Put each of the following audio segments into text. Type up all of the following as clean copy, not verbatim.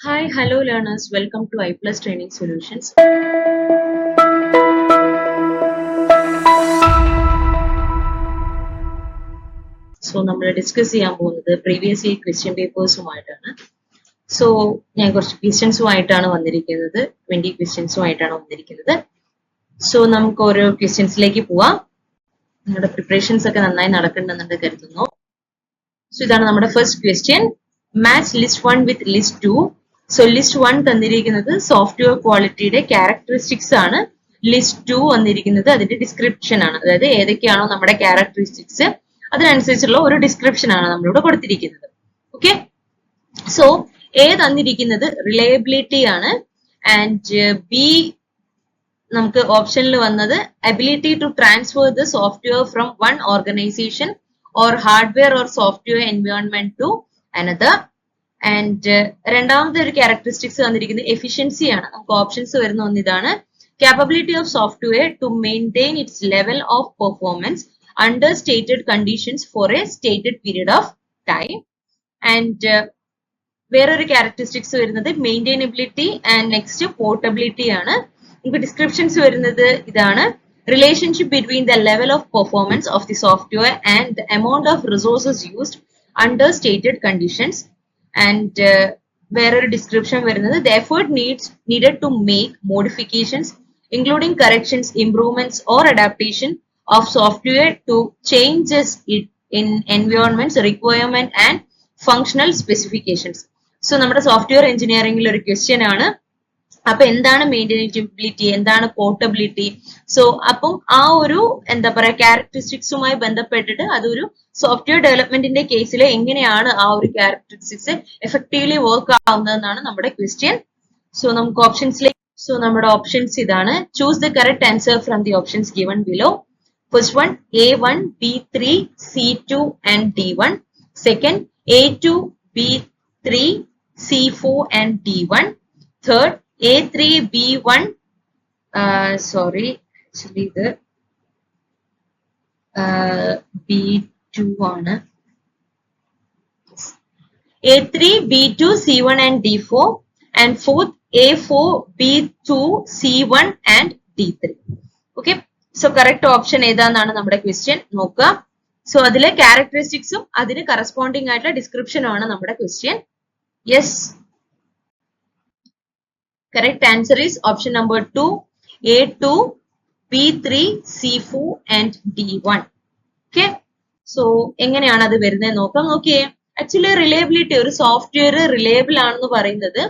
Hi, hello learners, welcome to iPlus Training Solutions. So, നമ്മൾ discuss ചെയ്യാൻ പോകുന്നത് previous year question പേപ്പേഴ്സുമായിട്ടാണ്. So ഞാൻ കുറച്ച് ക്വസ്റ്റ്യൻസുമായിട്ടാണ് വന്നിരിക്കുന്നത്, 20 ക്വസ്റ്റ്യൻസുമായിട്ടാണ് വന്നിരിക്കുന്നത്. സോ നമുക്ക് ഓരോ ക്വസ്റ്റ്യൻസിലേക്ക് പോവാം. നിങ്ങളുടെ പ്രിപ്പറേഷൻസ് ഒക്കെ നന്നായി നടക്കുന്നുണ്ടെന്ന് കരുതുന്നു. സോ ഇതാണ് നമ്മുടെ first question. Match list 1 with list 2. So list 1 തന്നിരിക്കുന്നത് സോഫ്റ്റ്വെയർ ക്വാളിറ്റിയുടെ ക്യാരക്ടറിസ്റ്റിക്സ് ആണ്. ലിസ്റ്റ് 2 വന്നിരിക്കുന്നത് അതിന്റെ ഡിസ്ക്രിപ്ഷൻ ആണ്. അതായത് ഏതൊക്കെയാണോ നമ്മുടെ ക്യാരക്ടറിസ്റ്റിക്സ് അതിനനുസരിച്ചുള്ള ഒരു ഡിസ്ക്രിപ്ഷൻ ആണ് നമ്മളിവിടെ കൊടുത്തിരിക്കുന്നത്. ഓക്കെ, സോ എ തന്നിരിക്കുന്നത് റിലയബിലിറ്റി ആണ്. ആൻഡ് ബി നമുക്ക് ഓപ്ഷനിൽ വന്നത് ability to transfer the software from one organization or hardware or software environment to another. And രണ്ടാമത്തെ ഒരു ക്യാരക്ടറിസ്റ്റിക്സ് തന്നിരിക്കുന്നത് എഫിഷ്യൻസി ആണ്. നമുക്ക് ഓപ്ഷൻസ് വരുന്ന ഒന്നിതാണ് capability of software to maintain its level of performance under stated conditions for a stated period of time. And വേറൊരു characteristics വരുന്നത് മെയിൻറ്റൈനബിലിറ്റി and next portability ആണ്. നമുക്ക് ഡിസ്ക്രിപ്ഷൻസ് വരുന്നത് ഇതാണ്: relationship between the level of performance of the software and the amount of resources used under stated conditions. And വേറൊരു description വരുന്നത് the effort needed to make modifications including corrections, improvements or adaptation of software to changes in environments, requirement and functional specifications. So നമ്മുടെ software എഞ്ചിനീയറിംഗിൽ ഒരു question ആണ്. അപ്പൊ എന്താണ് മെയിൻറ്റൈനബിലിറ്റി, എന്താണ് portability? So അപ്പം ആ ഒരു എന്താ പറയാ ക്യാരക്ടറിസ്റ്റിക്സുമായി ബന്ധപ്പെട്ടിട്ട് അതൊരു സോഫ്റ്റ്വെയർ ഡെവലപ്മെന്റിന്റെ കേസിൽ എങ്ങനെയാണ് ആ ഒരു ക്യാരക്ടറിസ്റ്റിക്സ് എഫക്റ്റീവ്ലി വർക്ക് ആവുന്നതെന്നാണ് നമ്മുടെ ക്വസ്റ്റ്യൻ. സോ നമുക്ക് ഓപ്ഷൻസിലേക്ക് നമ്മുടെ ഓപ്ഷൻസ് ഇതാണ്. Choose the correct answer from the options given below. First one A1, B3, C2 and D1. Second A2, B3, C4 and D1. Third A3, B1, sorry, actually ഇത് B2 ആണ്. A3, B2, C1 and D4. And fourth A4, B2, C1 and D3. Okay, so correct option ഏതാന്നാണ് നമ്മുടെ question നോക്കുക. So അതിലെ ക്യാരക്ടറിസ്റ്റിക്സും അതിന് corresponding ആയിട്ടുള്ള ഡിസ്ക്രിപ്ഷനും ആണ് നമ്മുടെ question. Yes, correct answer is option number 2, A2, B3, C4 and D1. Okay, so എങ്ങനെയാണ് അത് വരുന്നത് നോക്കാം. നോക്കിയേ, ആക്ച്വലി റിലയബിലിറ്റി, ഒരു സോഫ്റ്റ്വെയർ റിലയബിൾ ആണെന്ന് പറയുന്നത്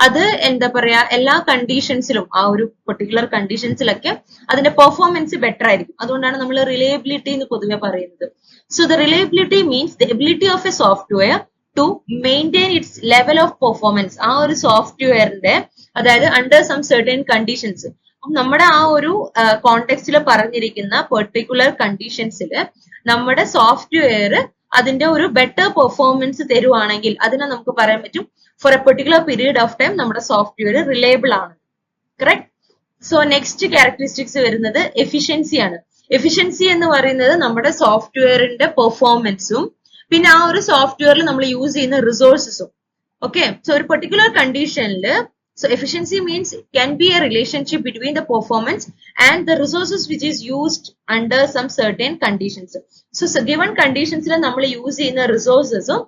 അത് എന്താ പറയാ എല്ലാ കണ്ടീഷൻസിലും ആ ഒരു പെർട്ടിക്കുലർ കണ്ടീഷൻസിലൊക്കെ അതിന്റെ പെർഫോമൻസ് ബെറ്റർ ആയിരിക്കും. അതുകൊണ്ടാണ് നമ്മൾ റിലയബിലിറ്റി എന്ന് പൊതുവെ പറയുന്നത്. So the reliability means the ability of a software to maintain its level of performance. ആ ഒരു സോഫ്റ്റ്വെയറിന്റെ അതായത് അണ്ടർ സം സെർട്ടൻ കണ്ടീഷൻസ്, നമ്മുടെ ആ ഒരു കോണ്ടെക്സ്റ്റിൽ പറഞ്ഞിരിക്കുന്ന പെർട്ടിക്കുലർ കണ്ടീഷൻസിൽ നമ്മുടെ സോഫ്റ്റ്വെയർ അതിന്റെ ഒരു ബെറ്റർ പെർഫോമൻസ് തരുവാണെങ്കിൽ അതിനെ നമുക്ക് പറയാൻ പറ്റും for a particular period of time നമ്മുടെ സോഫ്റ്റ്വെയർ റിലയബിൾ ആണ്. കറക്റ്റ്. സോ നെക്സ്റ്റ് ക്യാരക്ടറിസ്റ്റിക്സ് വരുന്നത് എഫിഷ്യൻസി ആണ്. എഫിഷ്യൻസി എന്ന് പറയുന്നത് നമ്മുടെ സോഫ്റ്റ്വെയറിന്റെ പെർഫോമൻസും പിന്നെ ആ ഒരു സോഫ്റ്റ്വെയറിൽ നമ്മൾ യൂസ് ചെയ്യുന്ന റിസോഴ്സസും. ഓക്കെ, സോ ഒരു പെർട്ടിക്കുലർ കണ്ടീഷനിൽ so efficiency means can be a relationship between the performance and the resources which is used under some certain conditions. So given conditions ൽ നമ്മൾ യൂസ് ചെയ്യുന്ന റിസോഴ്സസും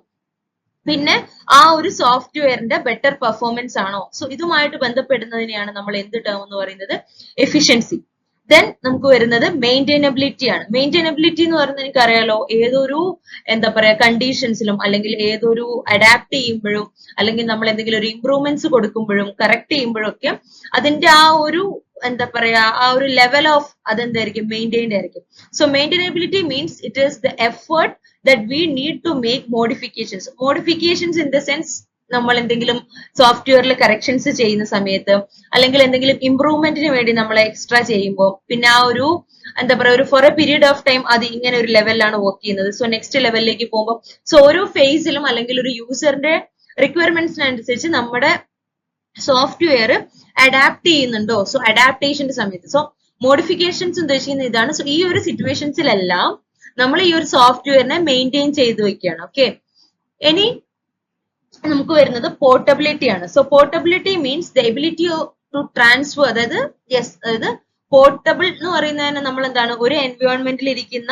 പിന്നെ ആ ഒരു സോഫ്റ്റ്വെയറിന്റെ ബെറ്റർ പെർഫോമൻസ് ആണോ, സോ ഇതുമായിട്ട് ബന്ധപ്പെടുന്നതിനെയാണ് നമ്മൾ എന്ത് ടേം എന്ന് പറയുന്നത്, എഫിഷ്യൻസി. ദെൻ നമുക്ക് വരുന്നത് മെയിൻറ്റൈനബിലിറ്റി ആണ്. മെയിൻറ്റൈനബിലിറ്റി എന്ന് പറയുന്നത് എനിക്കറിയാലോ, ഏതൊരു എന്താ പറയാ കണ്ടീഷൻസിലും അല്ലെങ്കിൽ ഏതൊരു അഡാപ്റ്റ് ചെയ്യുമ്പോഴും അല്ലെങ്കിൽ നമ്മൾ എന്തെങ്കിലും ഒരു ഇംപ്രൂവ്മെന്റ്സ് കൊടുക്കുമ്പോഴും കറക്റ്റ് ചെയ്യുമ്പോഴും ഒക്കെ അതിന്റെ ആ ഒരു എന്താ പറയാ ആ ഒരു ലെവൽ ഓഫ് അതെന്തായിരിക്കും, മെയിൻറ്റൈൻഡ് ആയിരിക്കും. So മെയിൻറ്റൈനബിലിറ്റി means it is the effort that we need to make modifications. Modifications in the sense നമ്മൾ എന്തെങ്കിലും സോഫ്റ്റ്വെയറിൽ കറക്ഷൻസ് ചെയ്യുന്ന സമയത്ത് അല്ലെങ്കിൽ എന്തെങ്കിലും ഇംപ്രൂവ്മെന്റിന് വേണ്ടി നമ്മൾ എക്സ്ട്രാ ചെയ്യുമ്പോൾ പിന്നെ ആ ഒരു എന്താ പറയാ ഒരു for a period of time അത് ഇങ്ങനെ ഒരു ലെവലിലാണ് വർക്ക് ചെയ്യുന്നത്. സോ നെക്സ്റ്റ് ലെവലിലേക്ക് പോകുമ്പോൾ സോ ഓരോ ഫേസിലും അല്ലെങ്കിൽ ഒരു യൂസറിന്റെ റിക്വയർമെന്റ്സിനനുസരിച്ച് നമ്മുടെ സോഫ്റ്റ്വെയർ അഡാപ്റ്റ് ചെയ്യുന്നുണ്ടോ, സോ അഡാപ്റ്റേഷന്റെ സമയത്ത്. സോ മോഡിഫിക്കേഷൻസ് ഉദ്ദേശിക്കുന്ന ഇതാണ്. സോ ഈ ഒരു സിറ്റുവേഷൻസിലെല്ലാം നമ്മൾ ഈ ഒരു സോഫ്റ്റ്വെയറിനെ മെയിൻറ്റെയിൻ ചെയ്ത് വെക്കുകയാണ്. ഓക്കെ, ഇനി നമുക്ക് വരുന്നത് പോർട്ടബിലിറ്റി ആണ്. So portability means the ability to transfer, അതായത് അതായത് പോർട്ടബിൾ എന്ന് പറയുന്നതിന് നമ്മൾ എന്താണ്, ഒരു എൻവയോൺമെന്റിൽ ഇരിക്കുന്ന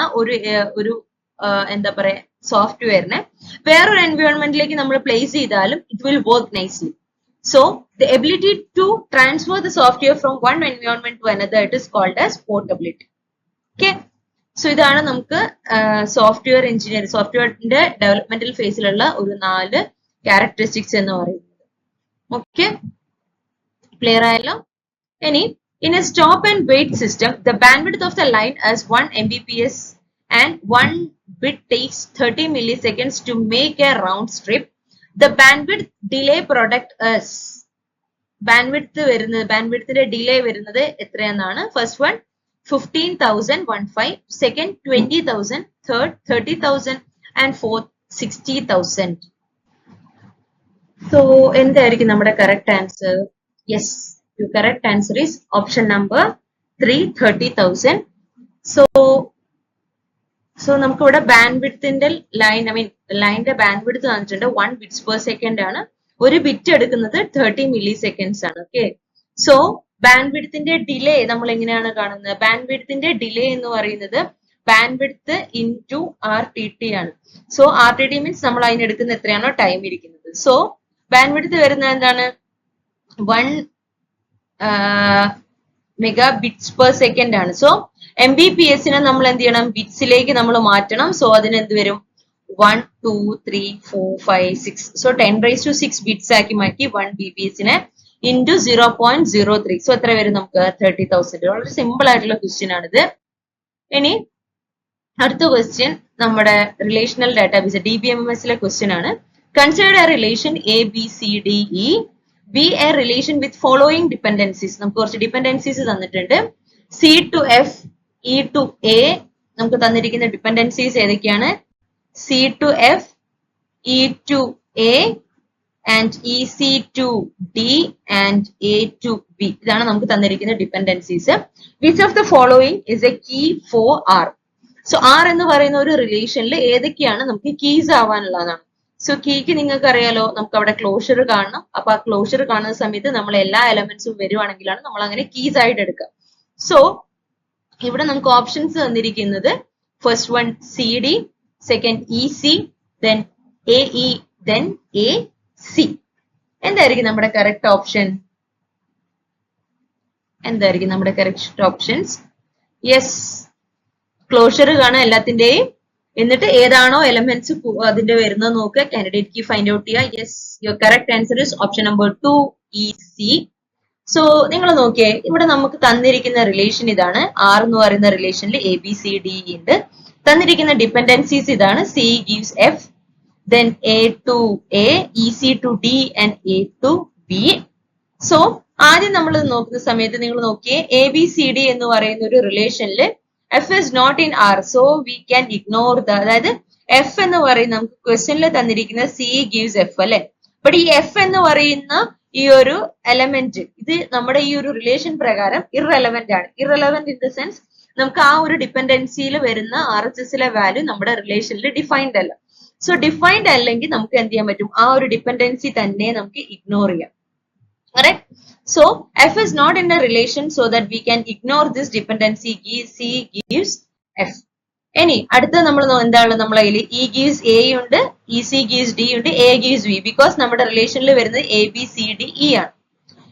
ഒരു എന്താ പറയാ സോഫ്റ്റ്വെയറിനെ വേറൊരു എൻവയോൺമെന്റിലേക്ക് നമ്മൾ പ്ലേസ് ചെയ്താലും it will work nicely. So the ability to transfer the software from one environment to another, it is called as portability. Okay, so ഇതാണ് നമുക്ക് സോഫ്റ്റ്വെയർ എഞ്ചിനീയർ, സോഫ്റ്റ്വെയറിന്റെ ഡെവലപ്മെന്റൽ ഫേസിലുള്ള ഒരു 4 ക്യാരക്ടറിസ്റ്റിക്സ് എന്ന് പറയുന്നത്. ഓക്കെ, ക്ലിയർ ആയല്ലോ? ഇനി in a stop and wait system, the bandwidth of the line is 1 Mbps and 1 bit takes 30 milliseconds to make a round trip. The bandwidth delay product is bandwidthന്റെ delay വരുന്നത് എത്രയെന്നാണ്? First one 15,015, second 20,000, third 30,000 and fourth 60,000. So എന്തായിരിക്കും നമ്മുടെ correct answer? Yes, your correct answer is option number 3, 30,000. So നമുക്ക് ഇവിടെ ബാൻഡ്വിഡ്ത്തിന്റെ ലൈനിന്റെ bandwidth തന്നിട്ടുണ്ട് 1 bits per second ആണ്. ഒരു ബിറ്റ് എടുക്കുന്നത് 30 milliseconds ആണ്. ഓക്കെ, സോ ബാൻഡ്വിഡ്ത്തിന്റെ ഡിലേ നമ്മൾ എങ്ങനെയാണ് കാണുന്നത്? ബാൻഡ്വിഡ്ത്തിന്റെ ഡിലേ എന്ന് പറയുന്നത് ബാൻഡ്വിഡ്ത്ത് ഇൻറ്റു RTT ആണ്. സോ RTT മീൻസ് നമ്മൾ അതിനെടുക്കുന്ന എത്രയാണോ ടൈം ഇരിക്കുന്നത്. സോ ബാൻഡ്വിഡ്ത്ത് വരുന്നത് എന്താണ്? 1 megabits per second ആണ്. സോ MBPS നമ്മൾ എന്ത് ചെയ്യണം? ബിറ്റ്സിലേക്ക് നമ്മൾ മാറ്റണം. സോ അതിന് എന്ത് വരും? 1, 2, 3, 4, 5, 6. സോ 10⁻⁶ ബിറ്റ്സ് ആക്കി മാറ്റി 1 BPS ഇൻറ്റു 0.03. സോ എത്ര വരും നമുക്ക്? 30,000. വളരെ സിമ്പിൾ ആയിട്ടുള്ള ക്വസ്റ്റ്യൻ ആണിത്. ഇനി അടുത്ത ക്വസ്റ്റ്യൻ നമ്മുടെ റിലേഷണൽ ഡാറ്റാബേസ് DBMS ക്വസ്റ്റ്യൻ ആണ്. Consider A relation ABCDE be a relation with following dependencies. നമുക്ക് കുറച്ച് ഡിപെൻഡൻസീസ് തന്നിട്ടുണ്ട്. C to F, E to A. നമുക്ക് തന്നിരിക്കുന്ന ഡിപെൻഡൻസീസ് ഏതൊക്കെയാണ്? C to F, E to A and EC to D and A to B. ഇതാണ് നമുക്ക് തന്നിരിക്കുന്ന ഡിപെൻഡൻസീസ്. Which of the following is a key for R? So R എന്ന് പറയുന്ന ഒരു റിലേഷനിൽ ഏതൊക്കെയാണ് നമുക്ക് കീസ് ആവാനുള്ളതാണ്? സോ കീക്ക് നിങ്ങൾക്ക് അറിയാലോ, നമുക്ക് അവിടെ ക്ലോഷർ കാണണം. അപ്പൊ ആ ക്ലോഷർ കാണുന്ന സമയത്ത് നമ്മൾ എല്ലാ എലമെന്റ്സും വരുവാണെങ്കിലാണ് നമ്മൾ അങ്ങനെ കീസ് ആയിട്ട് എടുക്കുക. സോ ഇവിടെ നമുക്ക് ഓപ്ഷൻസ് തന്നിരിക്കുന്നത് first one CD, second EC, then AE, then AC. എന്തായിരിക്കും നമ്മുടെ കറക്റ്റ് ഓപ്ഷൻ? എന്തായിരിക്കും നമ്മുടെ കറക്റ്റ് ഓപ്ഷൻസ്? യെസ്, ക്ലോഷർ കാണാം എല്ലാത്തിന്റെയും, എന്നിട്ട് ഏതാണോ എലമെന്റ്സ് അതിന്റെ വരുന്നത് നോക്കുക, കാൻഡിഡേറ്റ് കീ ഫൈൻഡ് ഔട്ട് ചെയ്യുക. Yes, your correct answer is option number 2 EC. So നിങ്ങൾ നോക്കിയേ, ഇവിടെ നമുക്ക് തന്നിരിക്കുന്ന റിലേഷൻ ഇതാണ്. R എന്ന് പറയുന്ന റിലേഷനിൽ ABCD ഉണ്ട്. തന്നിരിക്കുന്ന ഡിപെൻഡൻസീസ് ഇതാണ്. C gives F, then A to A, EC to D and A to B. So ആദ്യം നമ്മൾ നോക്കുന്ന സമയത്ത് നിങ്ങൾ നോക്കിയേ, ABCD എന്ന് പറയുന്ന ഒരു റിലേഷനിൽ F is not in R, so we can ignore the, അതായത് F എന്ന് പറയുന്ന നമുക്ക് ക്വസ്റ്റ്യനിൽ തന്നിരിക്കുന്ന C gives F അല്ലെ. ബട്ട് ഈ F എന്ന് പറയുന്ന ഈ ഒരു എലമെന്റ് ഇത് നമ്മുടെ ഈ ഒരു റിലേഷൻ പ്രകാരം ഇറെലവന്റ് ആണ്. ഇറെലവന്റ് ഇൻ ദ സെൻസ് നമുക്ക് ആ ഒരു ഡിപെൻഡൻസിയിൽ വരുന്ന RHSലെ വാല്യൂ നമ്മുടെ റിലേഷനിൽ ഡിഫൈൻഡ് അല്ല. സോ ഡിഫൈൻഡ് അല്ലെങ്കിൽ നമുക്ക് എന്ത് ചെയ്യാൻ പറ്റും? ആ ഒരു ഡിപെൻഡൻസി തന്നെ നമുക്ക് ഇഗ്നോർ ചെയ്യാം. Correct? So F is not in a relation, so that we can ignore this dependency. C gives F. ഇനി അടുത്ത നമ്മൾ എന്താണ് നമ്മളെ കയ്യിൽ E gives A ഉണ്ട്, EC gives D ഉണ്ട്, A gives B. ബിക്കോസ് നമ്മുടെ റിലേഷനിൽ വരുന്നത് ABCDE ആണ്.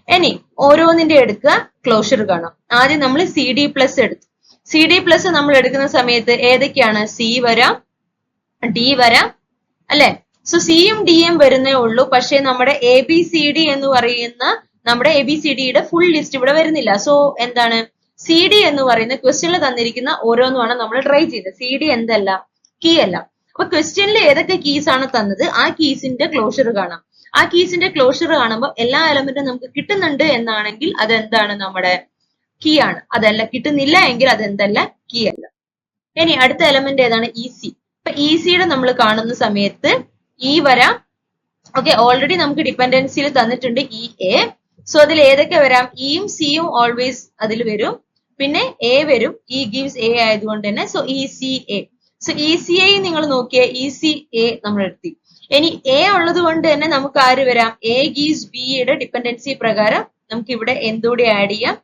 ഇനി ഓരോന്നിന്റെ എടുക്കുക, ക്ലോഷർ കാണാം. ആദ്യം നമ്മൾ CD പ്ലസ് എടുത്തു. CD പ്ലസ് നമ്മൾ എടുക്കുന്ന സമയത്ത് ഏതൊക്കെയാണ്? C വരാം, D വരാം അല്ലെ. സോ സിയും ഡിയും വരുന്നേ ഉള്ളൂ. പക്ഷെ നമ്മുടെ ABCD എന്ന് പറയുന്ന നമ്മുടെ ABCDയുടെ ഫുൾ ലിസ്റ്റ് ഇവിടെ വരുന്നില്ല. സോ എന്താണ്? CD എന്ന് പറയുന്ന ക്വസ്റ്റ്യനിൽ തന്നിരിക്കുന്ന ഓരോന്നുമാണ് നമ്മൾ ട്രൈ ചെയ്തത്. CD എന്തല്ല? കീ അല്ല. അപ്പൊ ക്വസ്റ്റ്യനിൽ ഏതൊക്കെ കീസ് ആണ് തന്നത് ആ കീസിന്റെ ക്ലോഷർ കാണാം. ആ കീസിന്റെ ക്ലോഷർ കാണുമ്പോൾ എല്ലാ എലമെന്റും നമുക്ക് കിട്ടുന്നുണ്ട് എന്നാണെങ്കിൽ അതെന്താണ്? നമ്മുടെ കീ ആണ്. അതല്ല കിട്ടുന്നില്ല എങ്കിൽ അതെന്തല്ല? കീ അല്ല. ഇനി അടുത്ത എലമെന്റ് ഏതാണ്? EC. അപ്പൊ ECയുടെ നമ്മൾ കാണുന്ന സമയത്ത് E വരാം. ഓക്കെ, ഓൾറെഡി നമുക്ക് ഡിപെൻഡൻസിയിൽ തന്നിട്ടുണ്ട് EA. സോ അതിൽ ഏതൊക്കെ വരാം? ഇയും സിയും ഓൾവേസ് അതിൽ വരും. പിന്നെ A വരും, E gives A ആയതുകൊണ്ട് തന്നെ. So ECA. സോ ECA നിങ്ങൾ നോക്കിയേ, ECA നമ്മൾ എടുത്തി. ഇനി എ ഉള്ളത് കൊണ്ട് തന്നെ നമുക്ക് ആര് വരാം, എ ഗീസ് ബിയുടെ ഡിപെൻഡൻസി പ്രകാരം നമുക്ക് ഇവിടെ എന്തുകൂടെ ആഡ് ചെയ്യാം,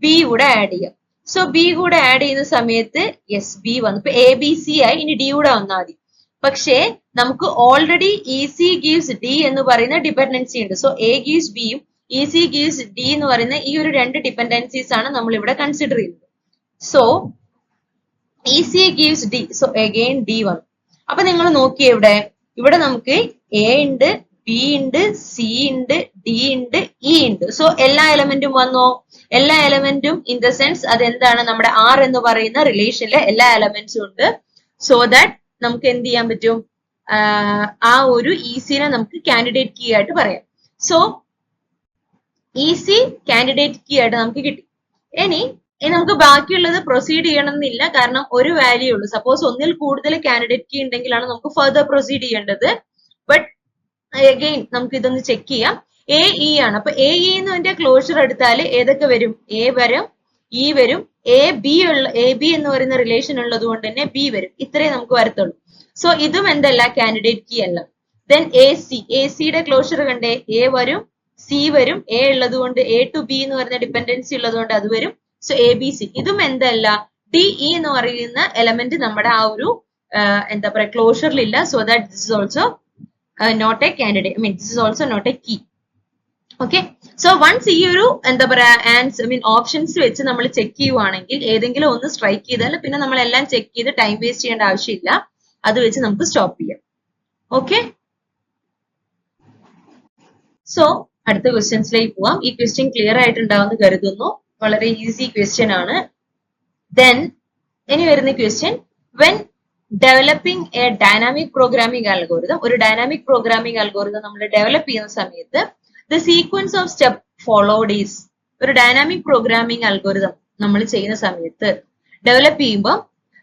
ബി കൂടെ ആഡ് ചെയ്യാം. സോ ബി കൂടെ ആഡ് ചെയ്യുന്ന സമയത്ത് യെസ് ബി വന്നു. ഇപ്പൊ എ ബി സി ആയി, ഇനി ഡി കൂടെ വന്നാൽ മതി. പക്ഷേ നമുക്ക് already E C gives D എന്ന് പറയുന്ന ഡിപെൻഡൻസി ഉണ്ട്. സോ എ ഗീവ്സ് ബിയും ഇ സി ഗീവ്സ് ഡി എന്ന് പറയുന്ന ഈ ഒരു രണ്ട് ഡിപെൻഡൻസീസ് ആണ് നമ്മൾ ഇവിടെ കൺസിഡർ ചെയ്യുന്നത്. So E C gives D, so again D വന്നു. അപ്പൊ നിങ്ങൾ നോക്കിയേ ഇവിടെ നമുക്ക് എ ഉണ്ട്, ബി ഉണ്ട്, സി ഉണ്ട്, ഡി ഉണ്ട്, ഇ ഉണ്ട്. സോ എല്ലാ എലമെന്റും വന്നോ? എല്ലാ എലമെന്റും ഇൻ ദ സെൻസ് അതെന്താണ്, നമ്മുടെ ആർ എന്ന് പറയുന്ന റിലേഷനിലെ എല്ലാ എലമെന്റ്സും ഉണ്ട്. സോ ദാറ്റ് നമുക്ക് എന്ത് ചെയ്യാൻ പറ്റും, ആ ഒരു ഈസിനെ നമുക്ക് കാൻഡിഡേറ്റ് കീ ആയിട്ട് പറയാം. സോ ഈസി കാൻഡിഡേറ്റ് കീ ആയിട്ട് നമുക്ക് കിട്ടി. ഇനി നമുക്ക് ബാക്കിയുള്ളത് പ്രൊസീഡ് ചെയ്യണം എന്നില്ല, കാരണം ഒരു വാല്യൂ ഉള്ളൂ. സപ്പോസ് ഒന്നിൽ കൂടുതൽ കാൻഡിഡേറ്റ് കീ ഉണ്ടെങ്കിലാണ് നമുക്ക് ഫർദർ പ്രൊസീഡ് ചെയ്യേണ്ടത്. ബട്ട് അഗെയിൻ നമുക്ക് ഇതൊന്ന് ചെക്ക് ചെയ്യാം. എ ഇ ആണ്. അപ്പൊ എ ഇ എന്നതിന്റെ ക്ലോഷർ എടുത്താൽ ഏതൊക്കെ വരും, എ വരും, ഇ വരും, എ ബി എന്ന് പറയുന്ന റിലേഷൻ ഉള്ളത് കൊണ്ട് തന്നെ ബി വരും. ഇത്രയും നമുക്ക് വരത്തുള്ളൂ. സോ ഇതും എന്തല്ല, കാൻഡിഡേറ്റ് കീ അല്ല. ദെൻ എ സിയുടെ ക്ലോഷർ കണ്ടേ, എ വരും, സി വരും, എ ഉള്ളത് കൊണ്ട് എ ടു ബി എന്ന് പറയുന്ന ഡിപെൻഡൻസി ഉള്ളത് കൊണ്ട് അത് വരും. So A B C. ഇതും എന്തല്ല, ഡി ഇ എന്ന് പറയുന്ന എലമെന്റ് നമ്മുടെ ആ ഒരു എന്താ പറയാ ക്ലോഷറിലില്ല. So that this is also not a candidate, I mean this is also not a key. Okay. So once ഈ ഒരു എന്താ പറയാ ഓപ്ഷൻസ് വെച്ച് നമ്മൾ ചെക്ക് ചെയ്യുവാണെങ്കിൽ ഏതെങ്കിലും ഒന്ന് സ്ട്രൈക്ക് ചെയ്താൽ പിന്നെ നമ്മൾ എല്ലാം ചെക്ക് ചെയ്ത് ടൈം വേസ്റ്റ് ചെയ്യേണ്ട ആവശ്യമില്ല. അത് വെച്ച് നമുക്ക് സ്റ്റോപ്പ് ചെയ്യാം. ഓക്കെ. സോ അടുത്ത ക്വസ്റ്റ്യൻസിലേക്ക് പോവാം. ഈ ക്വസ്റ്റ്യൻ ക്ലിയർ ആയിട്ടുണ്ടാവുമെന്ന് കരുതുന്നു. വളരെ ഈസി ക്വസ്റ്റ്യൻ ആണ്. ദെൻ ഇനി വരുന്ന question, when developing A dynamic programming algorithm, ഒരു ഡൈനാമിക് പ്രോഗ്രാമിംഗ് അൽഗോരിതം നമ്മൾ ഡെവലപ്പ് ചെയ്യുന്ന സമയത്ത് the sequence of step followed is, ഒരു ഡൈനാമിക് പ്രോഗ്രാമിംഗ് അൽഗോരിതം നമ്മൾ ചെയ്യുന്ന സമയത്ത് ഡെവലപ്പ് ചെയ്യുമ്പോൾ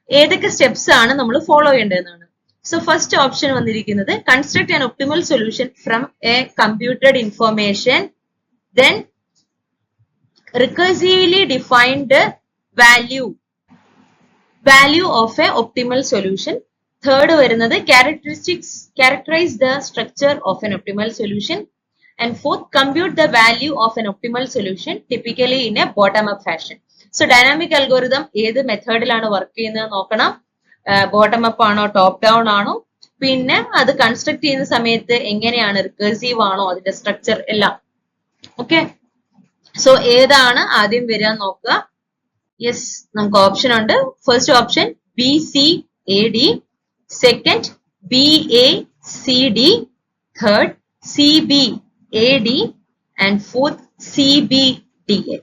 ഏതൊക്കെ സ്റ്റെപ്സ് ആണ് നമ്മൾ ഫോളോ ചെയ്യേണ്ടതെന്നാണ്. സോ ഫസ്റ്റ് ഓപ്ഷൻ വന്നിരിക്കുന്നത് construct an optimal solution from A computed information, then recursively defined value of a optimal solution. Third വരുന്നത് characterize the structure of an optimal solution, and fourth compute the value of an optimal solution typically in a bottom up fashion. So dynamic algorithm ഏത് മെത്തേഡിലാണ് work ചെയ്യുന്നത് നോക്കണം. Bottom up ആണോ top down ആണോ, പിന്നെ അത് construct ചെയ്യുന്ന സമയത്ത് എങ്ങനെയാണ്, റിക്കേഴ്സീവ് ആണോ അതിന്റെ സ്ട്രക്ചർ എല്ലാം. ഓക്കെ. സോ ഏതാണ് ആദ്യം വരിക നോക്കുക. യെസ്, നമുക്ക് ഓപ്ഷൻ ഉണ്ട്. First option B C A D, second B A C D, third C B A D, and fourth C B D A.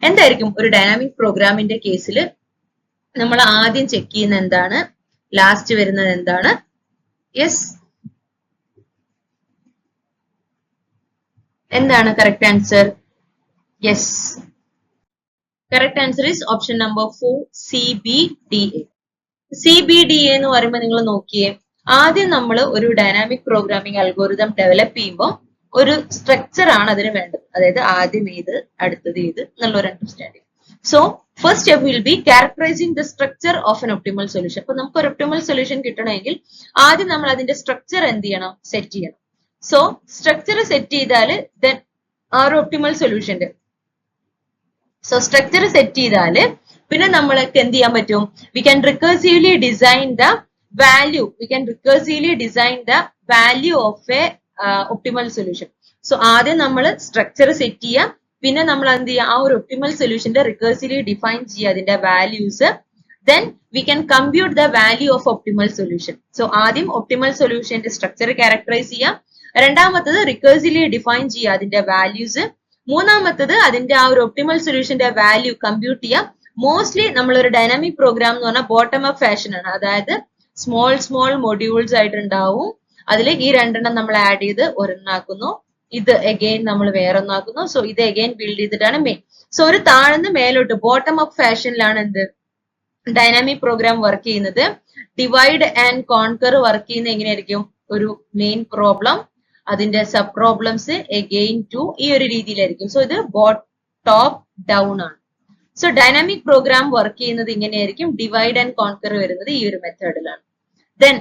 എന്തായിരിക്കും ഒരു ഡൈനാമിക് പ്രോഗ്രാമിന്റെ കേസിൽ നമ്മൾ ആദ്യം ചെക്ക് ചെയ്യുന്ന എന്താണ്, ലാസ്റ്റ് വരുന്നത് എന്താണ്? യെസ്, എന്താണ് correct answer? Yes, correct answer is option number 4, CBDA. CBDA എന്ന് പറയുമ്പോൾ നിങ്ങൾ നോക്കിയേ, ആദ്യം നമ്മൾ ഒരു ഡൈനാമിക് പ്രോഗ്രാമിംഗ് അൽഗോരിതം ഡെവലപ്പ് ചെയ്യുമ്പോൾ ഒരു സ്ട്രക്ചർ ആണ് അതിന് വേണ്ടത്. അതായത് ആദ്യം ഏത്, അടുത്തത് ഏത് എന്നുള്ളൊരു understanding. So first step will be characterising the structure of N optimal solution. അപ്പൊ നമുക്ക് ഒരു ഒപ്റ്റിമൽ സൊല്യൂഷൻ കിട്ടണമെങ്കിൽ ആദ്യം നമ്മൾ അതിന്റെ സ്ട്രക്ചർ എന്ത് ചെയ്യണം, സെറ്റ് ചെയ്യണം. സോ സ്ട്രക്ചർ സെറ്റ് ചെയ്താൽ ദെൻ ആ ഒരു ഒപ്റ്റിമൽ സൊല്യൂഷന്റെ സോ സ്ട്രക്ചർ സെറ്റ് ചെയ്താല് പിന്നെ നമ്മൾക്ക് എന്ത് ചെയ്യാൻ പറ്റും, we can recursively design the value of A optimal solution. So ആദ്യം നമ്മൾ സ്ട്രക്ചർ സെറ്റ് ചെയ്യാം, പിന്നെ നമ്മൾ എന്ത് ചെയ്യാം, ആ ഒരു ഒപ്റ്റിമൽ സൊല്യൂഷന്റെ റിക്കേഴ്സീവ്ലി ഡിഫൈൻ ചെയ്യുക അതിന്റെ values. Then we can compute the value of optimal solution. So ആദ്യം ഒപ്റ്റിമൽ സൊല്യൂഷന്റെ സ്ട്രക്ചർ ക്യാരക്ടറൈസ് ചെയ്യാം, രണ്ടാമത്തത് റിക്കേഴ്സീവ്ലി ഡിഫൈൻ ചെയ്യുക അതിന്റെ വാല്യൂസ്, മൂന്നാമത്തത് അതിന്റെ ആ ഒരു ഒപ്റ്റിമൽ സൊല്യൂഷന്റെ വാല്യൂ കമ്പ്യൂട്ട് ചെയ്യാം. മോസ്റ്റ്ലി നമ്മളൊരു ഡൈനാമിക് പ്രോഗ്രാം എന്ന് പറഞ്ഞാൽ ബോട്ടം അപ്പ് ഫാഷൻ ആണ്. അതായത് സ്മോൾ മൊഡ്യൂൾസ് ആയിട്ടുണ്ടാവും. അതിൽ ഈ രണ്ടെണ്ണം നമ്മൾ ആഡ് ചെയ്ത് ഒരെണ്ണാക്കുന്നു, ഇത് അഗെയിൻ നമ്മൾ വേറൊന്നാക്കുന്നു. സോ ഇത് അഗെയിൻ ബിൽഡ് ചെയ്തിട്ടാണ് മെയിൻ. സോ ഒരു താഴ്ന്ന് മേലോട്ട് ബോട്ടം അപ്പ് ഫാഷനിലാണ് എന്ത് ഡൈനാമിക് പ്രോഗ്രാം വർക്ക് ചെയ്യുന്നത്. ഡിവൈഡ് ആൻഡ് കോൺകർ വർക്ക് ചെയ്യുന്ന എങ്ങനെയായിരിക്കും, ഒരു മെയിൻ പ്രോബ്ലം, അതിന്റെ സബ് പ്രോബ്ലംസ് അഗെയിൻ ടു, ഈ ഒരു രീതിയിലായിരിക്കും. സോ ഇത് ടോപ്പ് ഡൗൺ ആണ്. സോ ഡൈനാമിക് പ്രോഗ്രാം വർക്ക് ചെയ്യുന്നത് ഇങ്ങനെയായിരിക്കും. ഡിവൈഡ് ആൻഡ് കോൺകർ വരുന്നത് ഈ ഒരു മെത്തേഡിലാണ്. ദെൻ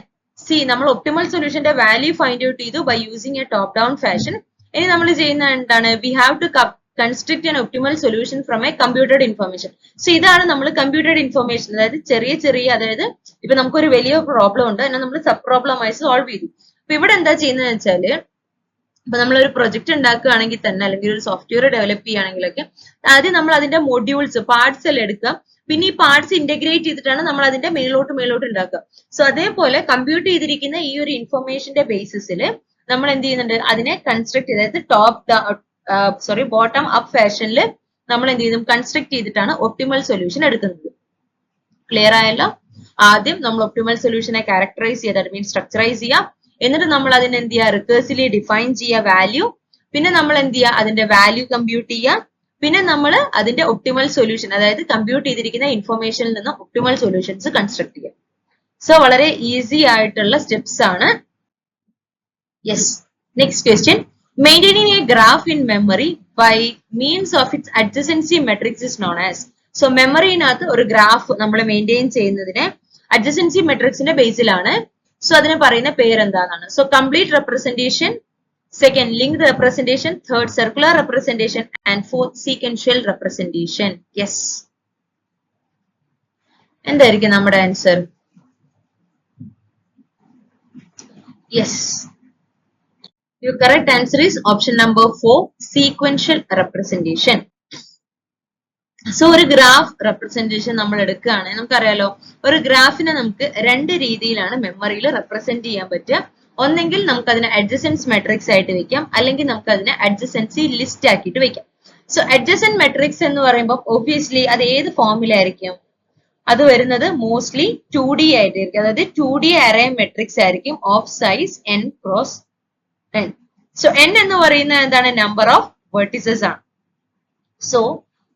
സി നമ്മൾ ഒപ്റ്റിമൽ സൊല്യൂഷന്റെ വാല്യൂ ഫൈൻഡ് ഔട്ട് ചെയ്തു by using A top down fashion. ഇനി നമ്മൾ ചെയ്യുന്ന എന്താണ്, we have to construct an optimal solution from a computed information. So ഇതാണ് നമ്മൾ കമ്പ്യൂട്ടർഡ് ഇൻഫർമേഷൻ, അതായത് ചെറിയ അതായത് ഇപ്പൊ നമുക്കൊരു വലിയ പ്രോബ്ലം ഉണ്ട്, അതിനെ നമ്മൾ സബ് പ്രോബ്ലം ആയി സോൾവ് ചെയ്തു. അപ്പൊ ഇവിടെ എന്താ ചെയ്യുന്നത് വെച്ചാല്, ഇപ്പൊ നമ്മളൊരു പ്രൊജക്ട് ഉണ്ടാക്കുകയാണെങ്കിൽ തന്നെ, അല്ലെങ്കിൽ ഒരു സോഫ്റ്റ്വെയർ ഡെവലപ്പ് ചെയ്യുകയാണെങ്കിലൊക്കെ ആദ്യം നമ്മൾ അതിന്റെ മൊഡ്യൂൾസ് പാർട്സ് എല്ലാം എടുക്കുക, പിന്നെ ഈ പാർട്സ് ഇന്റഗ്രേറ്റ് ചെയ്തിട്ടാണ് നമ്മൾ അതിന്റെ മേലോട്ട് ഉണ്ടാക്കുക. സോ അതേപോലെ കമ്പ്യൂട്ട് ചെയ്തിരിക്കുന്ന ഈ ഒരു ഇൻഫർമേഷന്റെ ബേസിസിൽ നമ്മൾ എന്ത് ചെയ്യുന്നുണ്ട്, അതിനെ കൺസ്ട്രക്ട് ചെയ്ത്, അതായത് ബോട്ടം അപ്പ് ഫാഷനിൽ നമ്മൾ എന്ത് ചെയ്യും, കൺസ്ട്രക്ട് ചെയ്തിട്ടാണ് ഒപ്റ്റിമൽ സൊല്യൂഷൻ എടുക്കുന്നത്. ക്ലിയർ ആയല്ലോ? ആദ്യം നമ്മൾ ഒപ്റ്റിമൽ സൊല്യൂഷനെ ക്യാരക്ടറൈസ് ചെയ്യുക, ദാറ്റ് മീൻസ് സ്ട്രക്ചറൈസ് ചെയ്യുക. എന്നിട്ട് നമ്മൾ അതിനെ എന്ത് ചെയ്യുക, റിക്കേഴ്സിവ്ലി ഡിഫൈൻ ചെയ്യുക വാല്യൂ. പിന്നെ നമ്മൾ എന്ത് ചെയ്യുക, അതിന്റെ വാല്യൂ കമ്പ്യൂട്ട് ചെയ്യുക. പിന്നെ നമ്മൾ അതിന്റെ ഒപ്റ്റിമൽ സൊല്യൂഷൻ, അതായത് കമ്പ്യൂട്ട് ചെയ്തിരിക്കുന്ന ഇൻഫർമേഷനിൽ നിന്ന് ഒപ്റ്റിമൽ സൊല്യൂഷൻസ് കൺസ്ട്രക്ട് ചെയ്യുക. സോ വളരെ ഈസി ആയിട്ടുള്ള സ്റ്റെപ്സ് ആണ്. Yes, next question. Maintaining a graph in memory by means of its adjacency matrix is known as. So മെമ്മറിനകത്ത് ഒരു ഗ്രാഫ് നമ്മൾ മെയിൻറ്റെയിൻ ചെയ്യുന്നതിനെ അഡ്ജസൻസി മെട്രിക്സിന്റെ ബേസിലാണ്. സോ അതിന് പറയുന്ന പേരെന്താണെന്നാണ്. So complete representation, second linked representation, third circular representation and fourth sequential representation. Yes, എന്തായിരിക്കും നമ്മുടെ answer? Yes, your correct answer is option number 4, sequential representation. So ഒരു ഗ്രാഫ് റെപ്രസെന്റേഷൻ നമ്മൾ എടുക്കുകയാണെങ്കിൽ നമുക്കറിയാലോ, ഒരു ഗ്രാഫിനെ നമുക്ക് രണ്ട് രീതിയിലാണ് മെമ്മറിയിൽ റെപ്രസെന്റ് ചെയ്യാൻ പറ്റുക. ഒന്നെങ്കിൽ നമുക്ക് അതിനെ അഡ്ജസൻസ് മെട്രിക്സ് ആയിട്ട് വെക്കാം, അല്ലെങ്കിൽ നമുക്ക് അതിനെ അഡ്ജസൻസി ലിസ്റ്റ് ആക്കിയിട്ട് വെക്കാം. സോ അഡ്ജസന്റ് മെട്രിക്സ് എന്ന് പറയുമ്പോൾ ഒബ്വിയസ്ലി അത് ഏത് ഫോമിലായിരിക്കും, അത് വരുന്നത് മോസ്റ്റ്ലി 2D ആയിട്ടായിരിക്കും, അതായത് 2D അറേ മെട്രിക്സ് ആയിരിക്കും of size n cross n. So n എന്ന് പറയുന്നത് എന്താണ്, നമ്പർ ഓഫ് വെർട്ടിസസ് ആണ്. സോ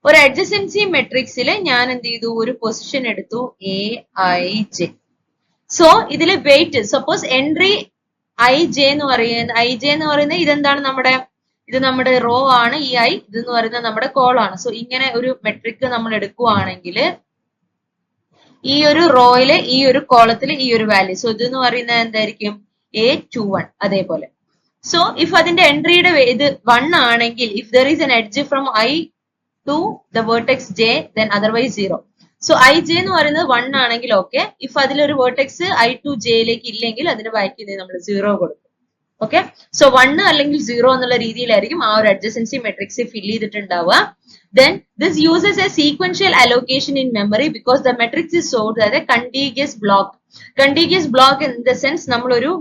ഒരു അഡ്ജസൻസി മെട്രിക്സിൽ ഞാൻ എന്ത് ചെയ്തു, ഒരു പൊസിഷൻ എടുത്തു Aij. സോ ഇതില് വെയിറ്റ്, സപ്പോസ് എൻട്രി ij എന്ന് പറയുന്നത് ഇതെന്താണ്, ഇത് നമ്മുടെ റോ ആണ്, ഈ i ഇതെന്ന് പറയുന്നത് നമ്മുടെ കോളം ആണ്. സോ ഇങ്ങനെ ഒരു മെട്രിക് നമ്മൾ എടുക്കുവാണെങ്കിൽ ഈ ഒരു റോയില്, ഈ ഒരു കോളത്തില് ഈ ഒരു വാല്യൂ, സോ ഇതെന്ന് പറയുന്നത് എന്തായിരിക്കും, A21. അതേപോലെ സോ ഇഫ് അതിന്റെ എൻട്രിയുടെ ഇത് 1 ആണെങ്കിൽ, if there is N edge from i to the vertex j, then otherwise 0. So ij എന്ന് പറയുന്നത് 1 ആണെങ്കിൽ ഓക്കെ, ഇഫ് അതിലൊരു വേർട്ടെക്സ് i to j ലേക്ക് ഇല്ലെങ്കിൽ അതിന് വാല്യൂ നമ്മൾ 0 കൊടുക്കും. ഓക്കെ, സോ 1 അല്ലെങ്കിൽ 0 എന്നുള്ള രീതിയിലായിരിക്കും ആ ഒരു അഡ്ജസൻസി മെട്രിക്സ് ഫിൽ ചെയ്തിട്ടുണ്ടാവുക. Then this uses a sequential allocation in memory because the matrix is stored as a contiguous block. Contiguous block in the sense നമ്മൾ ഒരു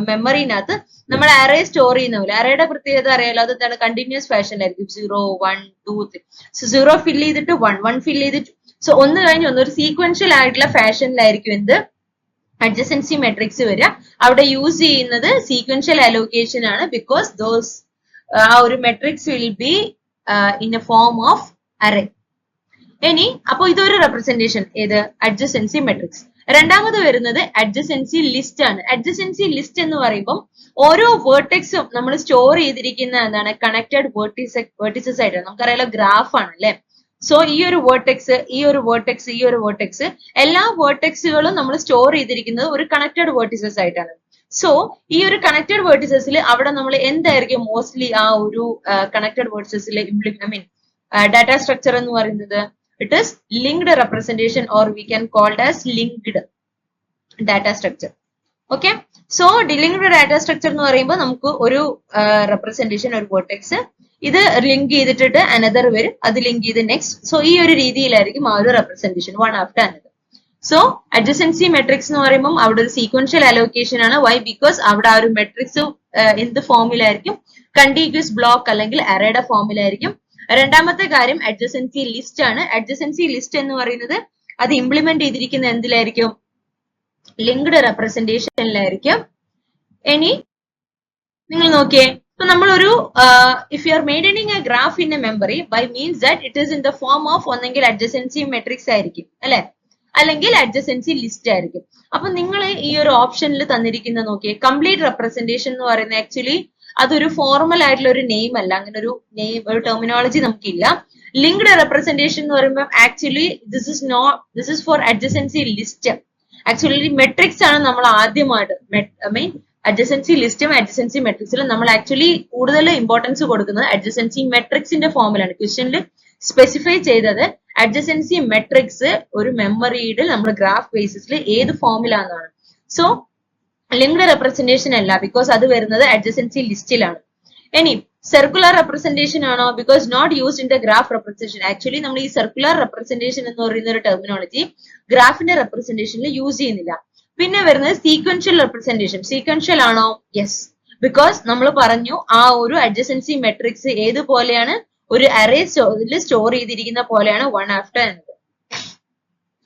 മെമ്മറിനകത്ത് നമ്മൾ അറേ സ്റ്റോർ ചെയ്യുന്ന പോലെ, അറേയുടെ പ്രത്യേകത അറിയാലോ, അതെന്താണ്, കണ്ടിന്യൂസ് ഫാഷനിലായിരിക്കും. 0 1 2 3. സോ 0 ഫിൽ ചെയ്തിട്ട് 1 ഫിൽ ചെയ്തിട്ട്, സോ ഒന്ന് കഴിഞ്ഞ് ഒന്ന് ഒരു സീക്വൻഷ്യൽ ആയിട്ടുള്ള ഫാഷനിലായിരിക്കും എന്ത്, അഡ്ജസൻസി മെട്രിക്സ് വരിക. അവിടെ യൂസ് ചെയ്യുന്നത് സീക്വൻഷ്യൽ അലോക്കേഷൻ ആണ്, ബിക്കോസ് ദോസ് ആ ഒരു matrix will be in A form of array. ഇനി അപ്പൊ ഇതൊരു റെപ്രസെന്റേഷൻ, ഏത്, അഡ്ജസൻസി മെട്രിക്സ്. രണ്ടാമത് വരുന്നത് അഡ്ജസൻസി ലിസ്റ്റ് ആണ്. അഡ്ജസൻസി ലിസ്റ്റ് എന്ന് പറയുമ്പോൾ ഓരോ വേർട്ടെക്സും നമ്മൾ സ്റ്റോർ ചെയ്തിരിക്കുന്ന എന്താണ്, കണക്റ്റഡ് വേർട്ടിസസ് ആയിട്ടാണ്. നമുക്കറിയാലോ ഗ്രാഫ് ആണ് അല്ലെ. സോ ഈ ഒരു വേർട്ടെക്സ്, ഈ ഒരു വേർട്ടെക്സ്, ഈ ഒരു വേർട്ടെക്സ്, എല്ലാ വേർട്ടെക്സുകളും നമ്മൾ സ്റ്റോർ ചെയ്തിരിക്കുന്നത് ഒരു കണക്റ്റഡ് വേർട്ടിസസ് ആയിട്ടാണ്. സോ ഈ ഒരു കണക്റ്റഡ് വേർട്ടിസസിൽ അവിടെ നമ്മൾ എന്തായിരിക്കും മോസ്റ്റ്ലി ആ ഒരു കണക്റ്റഡ് വേർട്ടിസസിൽ ഡാറ്റ സ്ട്രക്ചർ എന്ന് പറയുന്നത്, it is linked representation or we can called as linked data structure. Okay, so linked data structure എന്ന് പറയുമ്പോൾ നമുക്ക് ഒരു റെപ്രസെന്റേഷൻ, ഒരു വേർട്ടെക്സ്, ഇത് ലിങ്ക് ചെയ്തിട്ട് അനദർ വരും, അത് ലിങ്ക് ചെയ്ത് നെക്സ്റ്റ്. സോ ഈ ഒരു രീതിയിലായിരിക്കും ആ ഒരു representation, one after another. So adjacency matrix എന്ന് പറയുമ്പോൾ അവിടെ ഒരു സീക്വൻഷ്യൽ അലോക്കേഷൻ ആണ്. വൈ? ബിക്കോസ് അവിടെ ആ ഒരു മെട്രിക്സ് എന്ത് ഫോമിലായിരിക്കും, കണ്ടിഗ്യൂസ് ബ്ലോക്ക് അല്ലെങ്കിൽ അറേയുടെ ഫോമിലായിരിക്കും. രണ്ടാമത്തെ കാര്യം അഡ്ജസൻസി ലിസ്റ്റ് ആണ്. അഡ്ജസൻസി ലിസ്റ്റ് എന്ന് പറയുന്നത് അത് ഇംപ്ലിമെന്റ് ചെയ്തിരിക്കുന്ന എന്തിലായിരിക്കും, ലിങ്ക്ഡ് റെപ്രസെന്റേഷനിലായിരിക്കും. ഇനി നിങ്ങൾ നോക്കിയേ, ഇപ്പൊ നമ്മളൊരു if you are maintaining a graph in a memory by means that it is in the form of ഒന്നെങ്കിൽ അഡ്ജസൻസി മെട്രിക്സ് ആയിരിക്കും അല്ലെ, അല്ലെങ്കിൽ അഡ്ജസൻസി ലിസ്റ്റ് ആയിരിക്കും. അപ്പൊ നിങ്ങൾ ഈ ഒരു ഓപ്ഷനിൽ തന്നിരിക്കുന്ന നോക്കിയേ, കംപ്ലീറ്റ് റെപ്രസെന്റേഷൻ എന്ന് പറയുന്നത് ആക്ച്വലി അതൊരു ഫോർമൽ ആയിട്ടുള്ള ഒരു നെയിം അല്ല, അങ്ങനെ ഒരു നെയിം, ഒരു ടെർമിനോളജി നമുക്കില്ല. ലിങ്ക്ഡ് റെപ്രസെന്റേഷൻ എന്ന് പറയുമ്പോൾ actually this is for adjacency list. Actually matrix ആണ് നമ്മൾ ആദ്യമായിട്ട് adjacency ലിസ്റ്റും adjacency മെട്രിക്സിലും നമ്മൾ ആക്ച്വലി കൂടുതൽ ഇമ്പോർട്ടൻസ് കൊടുക്കുന്നത് adjacency മെട്രിക്സിന്റെ ഫോമിലാണ്. ക്വസ്റ്റ്യനിൽ സ്പെസിഫൈ ചെയ്തത് adjacency മെട്രിക്സ് ഒരു മെമ്മറിയുടെ നമ്മൾ ഗ്രാഫ് ബേസിസിൽ ഏത് ഫോമിലാണെന്നാണ്. സോ ലിങ്ക്ഡ് റെപ്രസെന്റേഷൻ അല്ല, ബിക്കോസ് അത് വരുന്നത് adjacency ലിസ്റ്റിലാണ്. ഇനി സർക്കുലർ റെപ്രസെന്റേഷൻ ആണോ? Because not used in the graph representation. Actually നമ്മൾ ഈ സർക്കുലർ റെപ്രസെന്റേഷൻ എന്ന് പറയുന്ന ഒരു ടെർമിനോളജി ഗ്രാഫിന്റെ റെപ്രസെന്റേഷനിൽ യൂസ് ചെയ്യുന്നില്ല. പിന്നെ വരുന്നത് സീക്വൻഷ്യൽ റെപ്രസെന്റേഷൻ. സീക്വൻഷ്യൽ ആണോ? യെസ്, ബിക്കോസ് നമ്മൾ പറഞ്ഞു ആ ഒരു adjacency മെട്രിക്സ് ഏതുപോലെയാണ്, ഒരു അറേ സ്റ്റോർ ചെയ്തിരിക്കുന്ന പോലെയാണ് വൺ ആഫ്റ്റർ എന്നത്.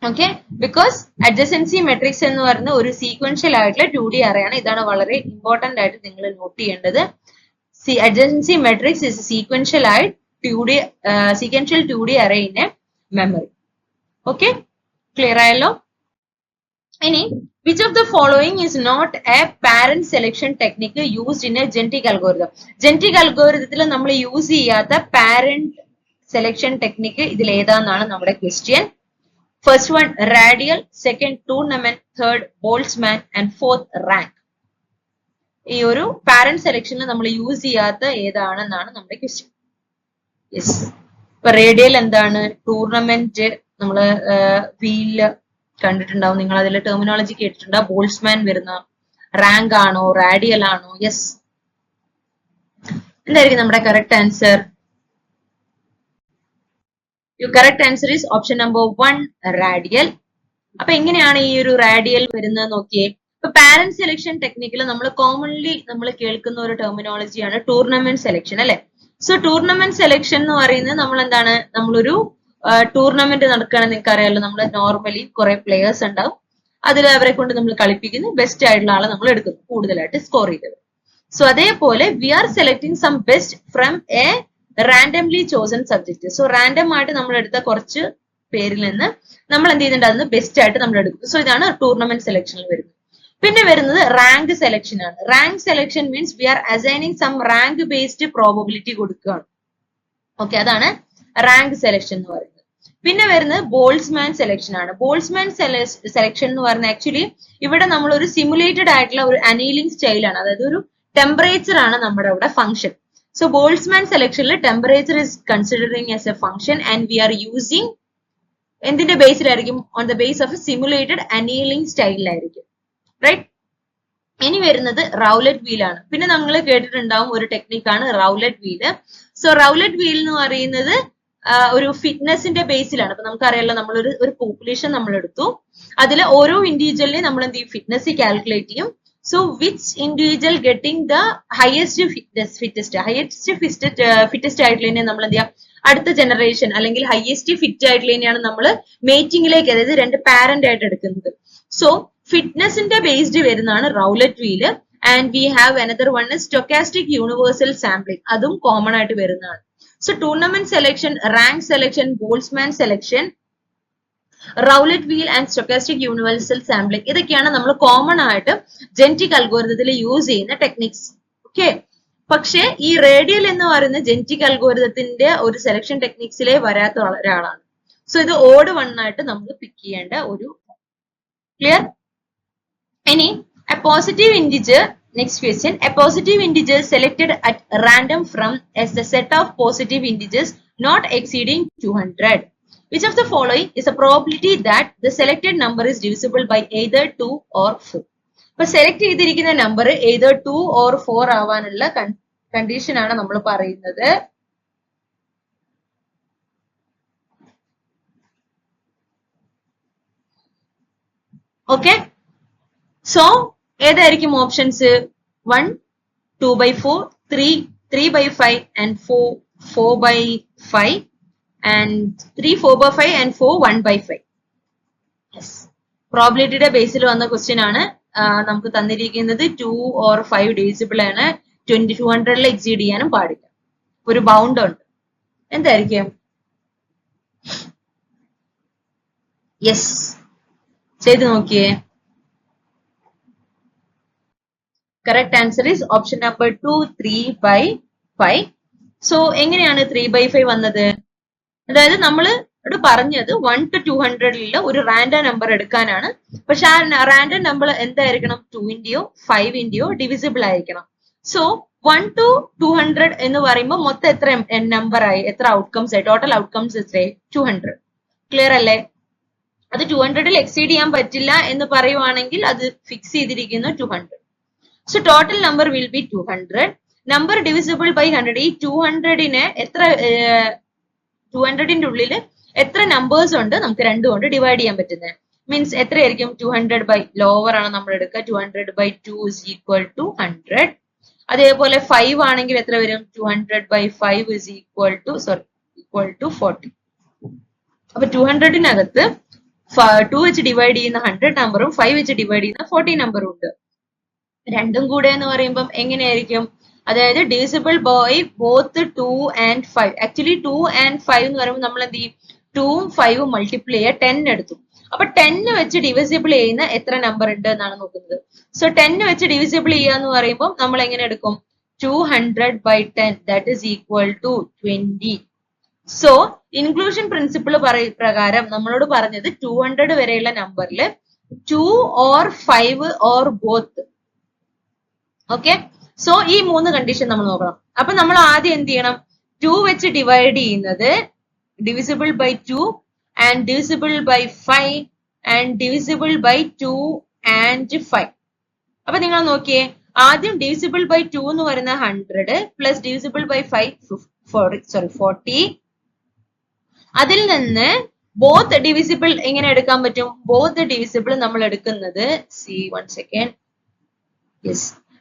ഓക്കെ, ബിക്കോസ് adjacency മെട്രിക്സ് എന്ന് പറയുന്ന ഒരു സീക്വൻഷ്യൽ ആയിട്ടുള്ള 2D അറേ ആണ്. ഇതാണ് വളരെ ഇമ്പോർട്ടന്റ് ആയിട്ട് നിങ്ങൾ നോട്ട് ചെയ്യേണ്ടത്. Adjacency matrix is a sequential 2D array in a memory. Okay, clear ayallo? Any which of the following is not a parent selection technique used in a genetic algorithm? Genetic algorithm നമ്മൾ use ചെയ്യാത്ത parent selection technique ഇതിൽ ഏതാണെന്നാണ് നമ്മുടെ question. First one radial, second tournament, third Boltzmann and fourth rank. ഈ ഒരു parent സെലക്ഷനിൽ നമ്മൾ use ചെയ്യാത്ത ഏതാണെന്നാണ് നമ്മുടെ question. Yes, ഇപ്പൊ റേഡിയൽ എന്താണ്? ടൂർണമെന്റ് നമ്മള് വീല് കണ്ടിട്ടുണ്ടാവും, നിങ്ങൾ അതിലെ ടെർമിനോളജി കേട്ടിട്ടുണ്ടാവും. ബോൾസ്മാൻ വരുന്ന റാങ്ക് ആണോ, റാഡിയൽ ആണോ? യെസ്, എന്തായിരിക്കും നമ്മുടെ correct answer? Correct answer is option number 1 റാഡിയൽ. അപ്പൊ എങ്ങനെയാണ് ഈ ഒരു റാഡിയൽ വരുന്നത് നോക്കിയേ. ഇപ്പൊ പാരന്റ് സെലക്ഷൻ ടെക്നിക്കിൽ നമ്മൾ കോമൺലി നമ്മൾ കേൾക്കുന്ന ഒരു ടെർമിനോളജിയാണ് ടൂർണമെന്റ് സെലക്ഷൻ, അല്ലെ? സോ ടൂർണമെന്റ് സെലക്ഷൻ എന്ന് പറയുന്നത് നമ്മൾ എന്താണ്, നമ്മളൊരു ടൂർണമെന്റ് നടക്കുകയാണെന്ന് നിങ്ങൾക്ക് അറിയാമല്ലോ. നമ്മൾ നോർമലി കുറെ പ്ലേയേഴ്സ് ഉണ്ടാവും, അതിൽ അവരെ കൊണ്ട് നമ്മൾ കളിപ്പിക്കുന്നു, ബെസ്റ്റ് ആയിട്ടുള്ള ആളെ നമ്മൾ എടുക്കുന്നു, കൂടുതലായിട്ട് സ്കോർ ചെയ്തത്. സോ അതേപോലെ we are selecting some best from a randomly chosen subject. So random ആയിട്ട് നമ്മൾ എടുത്ത കുറച്ച് പേരിൽ നിന്ന് നമ്മൾ എന്ത് ചെയ്യുന്നുണ്ട്, അതിന് ബെസ്റ്റ് ആയിട്ട് നമ്മൾ എടുക്കും. സോ ഇതാണ് ടൂർണമെന്റ് സെലക്ഷനിൽ വരുന്നത്. പിന്നെ വരുന്നത് റാങ്ക് സെലക്ഷൻ ആണ്. Rank selection means we are assigning some rank based probability കൊടുക്കുകയാണ്. ഓക്കെ, അതാണ് റാങ്ക് സെലക്ഷൻ എന്ന് പറയുന്നത്. പിന്നെ വരുന്നത് ബോൾസ്മാൻ സെലക്ഷൻ ആണ്. ബോൾസ്മാൻ സെലക്ഷൻ എന്ന് പറയുന്നത് ആക്ച്വലി ഇവിടെ നമ്മൾ ഒരു സിമുലേറ്റഡ് ആയിട്ടുള്ള ഒരു അനീലിംഗ് സ്റ്റൈലാണ്, അതായത് ഒരു ടെമ്പറേച്ചർ ആണ് നമ്മുടെ ഇവിടെ ഫംഗ്ഷൻ. സോ ബോൾസ്മാൻ സെലക്ഷനിൽ temperature is considering as a function and we are using എന്തിന്റെ ബേസിലായിരിക്കും? On the base of simulated annealing സ്റ്റൈലിലായിരിക്കും. റൈറ്റ്. ഇനി വരുന്നത് റൗലറ്റ് വീൽ ആണ്. പിന്നെ നമ്മൾ കേട്ടിട്ടുണ്ടാവും ഒരു ടെക്നിക്കാണ് roulette wheel. So roulette wheel എന്ന് പറയുന്നത് ഒരു ഫിറ്റ്നസിന്റെ ബേസിലാണ്. അപ്പൊ നമുക്കറിയാലോ, നമ്മളൊരു പോപ്പുലേഷൻ നമ്മൾ എടുത്തു, അതിൽ ഓരോ ഇൻഡിവിജ്വലിനെ നമ്മൾ എന്ത് ചെയ്യും, ഫിറ്റ്നസ് കാൽക്കുലേറ്റ് ചെയ്യും. So which individual getting the highest fittest ആയിട്ടുള്ളതിനെ നമ്മൾ എന്ത് ചെയ്യാം, അടുത്ത ജനറേഷൻ അല്ലെങ്കിൽ ഹയസ്റ്റ് ഫിറ്റ് ആയിട്ടുള്ളതിനെയാണ് നമ്മൾ മേറ്റിംഗിലേക്ക്, അതായത് രണ്ട് പാരന്റ് ആയിട്ട് എടുക്കുന്നത്. സോ ഫിറ്റ്നസിന്റെ ബേസ്ഡ് വരുന്നതാണ് Rowlatt wheel. And we have another one stochastic universal sampling, അതും കോമൺ ആയിട്ട് വരുന്നതാണ്. So tournament selection, rank selection, Boltzmann selection, Rowlatt wheel and stochastic universal sampling, ഇതൊക്കെയാണ് നമ്മൾ കോമൺ ആയിട്ട് ജനറ്റിക് അൽഗോരിതത്തിൽ യൂസ് ചെയ്യുന്ന ടെക്നിക്സ്. ഓക്കെ, പക്ഷെ ഈ റേഡിയൽ എന്ന് പറയുന്ന ജനറ്റിക് അൽഗോരിതത്തിന്റെ ഒരു സെലക്ഷൻ ടെക്നിക്സിലെ വരാത്ത ഒരാളാണ്. സോ ഇത് ഓഡ് വൺ ആയിട്ട് നമ്മൾ പിക്ക് ചെയ്യേണ്ട ഒരു. ക്ലിയർ? ഇനി a positive integer, next question, a positive integer selected at random from as a set of positive integers not exceeding 200. Which of the following is a probability that the selected number is divisible by either 2 or 4? അപ്പൊ select ചെയ്തിരിക്കുന്ന number either 2 or 4 ആവാനുള്ള condition ആണ് നമ്മൾ പറയുന്നത്. Okay, so ഏതായിരിക്കും options? 1 2/4, 3/5 and 4/5 and 3 4/5 and 4 1/5. Yes, പ്രോബിലിറ്റിയുടെ ബേസിൽ വന്ന question ആണ്. നമുക്ക് തന്നിരിക്കുന്നത് 2 or 5 ഡിവിസിബിൾ ആണ്, 200 എക്സീഡ് ചെയ്യാനും പാടില്ല, ഒരു ബൗണ്ട് ഉണ്ട്. എന്തായിരിക്കും? യെസ്, ചെയ്ത് നോക്കിയേ. Correct answer is option number 2 3/5. So എങ്ങനെയാണ് 3/5 വന്നത്? അതായത് നമ്മൾ അവിടെ പറഞ്ഞത് 1 to 200 ഒരു റാൻഡം നമ്പർ എടുക്കാനാണ്. പക്ഷെ ആ റാൻഡം നമ്പർ എന്തായിരിക്കണം? 2-ന്റെയോ 5-ന്റെയോ ഡിവിസിബിൾ ആയിരിക്കണം. സോ 1 to 200 എന്ന് പറയുമ്പോൾ മൊത്തം എത്ര നമ്പർ ആയി, എത്ര ഔട്ട്കംസ് ആയി? ടോട്ടൽ ഔട്ട്കംസ് എത്ര? 200. ക്ലിയർ അല്ലേ? അത് 200 എക്സീഡ് ചെയ്യാൻ പറ്റില്ല എന്ന് പറയുവാണെങ്കിൽ അത് ഫിക്സ് ചെയ്തിരിക്കുന്നു 200. So total number will be 200. Number divisible by 100. ഈ 200-നെ എത്ര 200-ന്റെ ഉള്ളിൽ എത്ര നമ്പേഴ്സ് ഉണ്ട് നമുക്ക് 2 കൊണ്ട് ഡിവൈഡ് ചെയ്യാൻ പറ്റുന്നത്? മീൻസ് എത്രയായിരിക്കും? 200 ബൈ ലോവർ ആണ് നമ്മൾ എടുക്കുക. 200 ബൈ 2 ഇസ് ഈക്വൽ ടു 100. അതേപോലെ 5 ആണെങ്കിൽ എത്ര വരും? 200 ബൈ 5 ഇസ് ഈക്വൽ ടു 40. അപ്പൊ 200-നകത്ത് 2 വെച്ച് ഡിവൈഡ് ചെയ്യുന്ന 100 നമ്പറും 5 വെച്ച് ഡിവൈഡ് ചെയ്യുന്ന 40 നമ്പറും ഉണ്ട്. രണ്ടും കൂടെ എന്ന് പറയുമ്പോൾ എങ്ങനെയായിരിക്കും? അതായത് divisible by both 2 and 5. Actually 2 and 5 എന്ന് പറയുമ്പോൾ നമ്മൾ എന്ത് ചെയ്യും? 2ഉം 5ഉം മൾട്ടിപ്ലൈ ചെയ്യുക, 10 എടുത്തു. അപ്പൊ 10 വെച്ച് ഡിവിസിബിൾ ചെയ്യുന്ന എത്ര നമ്പർ ഉണ്ട് എന്നാണ് നോക്കുന്നത്. സോ 10 വെച്ച് ഡിവിസിബിൾ ചെയ്യുക എന്ന് പറയുമ്പോൾ നമ്മൾ എങ്ങനെ എടുക്കും? 200 by 10 that is equal to 20. So inclusion principle പ്രകാരം നമ്മളോട് പറഞ്ഞത് 200 വരെയുള്ള നമ്പറിൽ 2 or 5 or both. Okay, so ഈ 3 കണ്ടീഷൻ നമ്മൾ നോക്കണം. അപ്പൊ നമ്മൾ ആദ്യം എന്ത് ചെയ്യണം? 2 വെച്ച് ഡിവൈഡ് ചെയ്യുന്നത് divisible by 2 and divisible by 5 and divisible by 2 and 5. അപ്പൊ നിങ്ങൾ നോക്കിയേ, ആദ്യം divisible by 2 എന്ന് പറയുന്ന 100 പ്ലസ് divisible by 5 40. അതിൽ നിന്ന് ബോത്ത് ഡിവിസിബിൾ എങ്ങനെ എടുക്കാൻ പറ്റും? ബോത്ത് ഡിവിസിബിൾ നമ്മൾ എടുക്കുന്നത്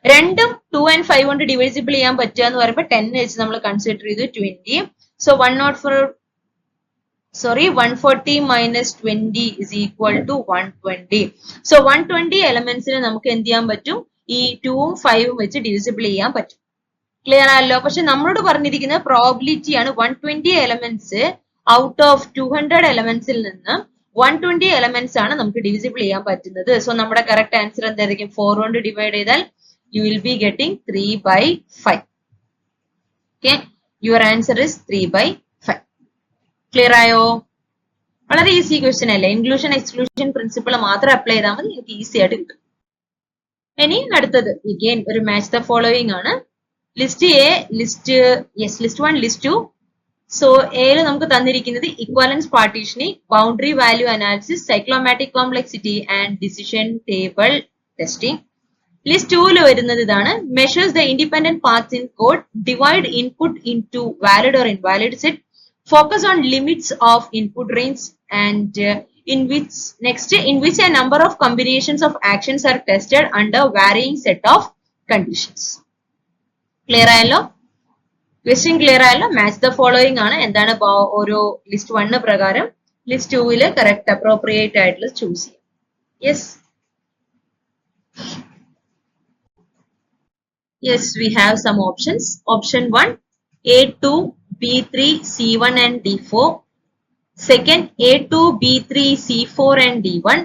രണ്ടും 2 and 5 കൊണ്ട് ഡിവിസിബിൾ ചെയ്യാൻ പറ്റുക എന്ന് പറയുമ്പോൾ 10 വെച്ച് നമ്മൾ കൺസിഡർ ചെയ്തു 20. So 140 minus 20 is equal to 120. So 120 എലമെന്റ്സിനെ നമുക്ക് എന്ത് ചെയ്യാൻ പറ്റും? ഈ 2ഉം 5ഉം വെച്ച് ഡിവിസിബിൾ ചെയ്യാൻ പറ്റും. ക്ലിയർ ആണല്ലോ? പക്ഷെ നമ്മളോട് പറഞ്ഞിരിക്കുന്ന പ്രോബിലിറ്റി ആണ് 120 എലമെന്റ്സ് ഔട്ട് ഓഫ് 200 എലമെന്റ്സിൽ നിന്ന് 120 എലമെന്റ്സ് ആണ് നമുക്ക് ഡിവിസിബിൾ ചെയ്യാൻ പറ്റുന്നത്. സോ നമ്മുടെ കറക്റ്റ് ആൻസർ എന്തായിരിക്കും? 4 കൊണ്ട് ഡിവൈഡ് ചെയ്താൽ you will be getting 3 by 5. Okay, your answer is 3 by 5. Clear ആയോ? വളരെ ഈസി ക്വസ്റ്റ്യൻ അല്ലേ? ഇൻക്ലൂഷൻ എക്സ്ക്ലൂഷൻ പ്രിൻസിപ്പിൾ മാത്രം അപ്ലൈ ചെയ്താൽ മതി, നിങ്ങൾക്ക് ഈസി ആയിട്ട് കിട്ടും. ഇനി അടുത്തത് again ഒരു മാച്ച് ദ ഫോളോയിങ് ആണ്. List A, list 1, list 2. So എയിൽ നമുക്ക് തന്നിരിക്കുന്നത് equivalence partitioning, boundary value analysis, cyclomatic complexity and decision table testing. List 2 വരുന്നത് ഇതാണ്. Measures the independent paths in code, divide input into valid or invalid set, focus on limits of input range and in which a number of combinations of actions are tested under varying set of conditions. Clear ആയല്ലോ? Question clear ആയല്ലോ? Match the following ആണ്. എന്താണ് ഓരോ list 1 പ്രകാരം list 2 correct appropriate ആയിട്ടുള്ള choose ചെയ്യാം. Yes, yes, we have some options. Option 1, A2, B3, C1 and D4. Second, A2, B3, C4 and D1.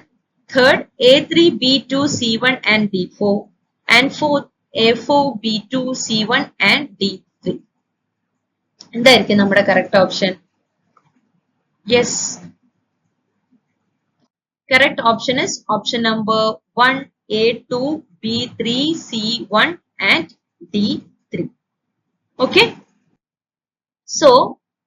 Third, A3, B2, C1 and D4. And fourth, A4, B2, C1 and D3. എന്തായിരിക്കും നമ്മുടെ correct option? Yes, correct option is option number 1, A2, B3, C1 and D3. Okay, so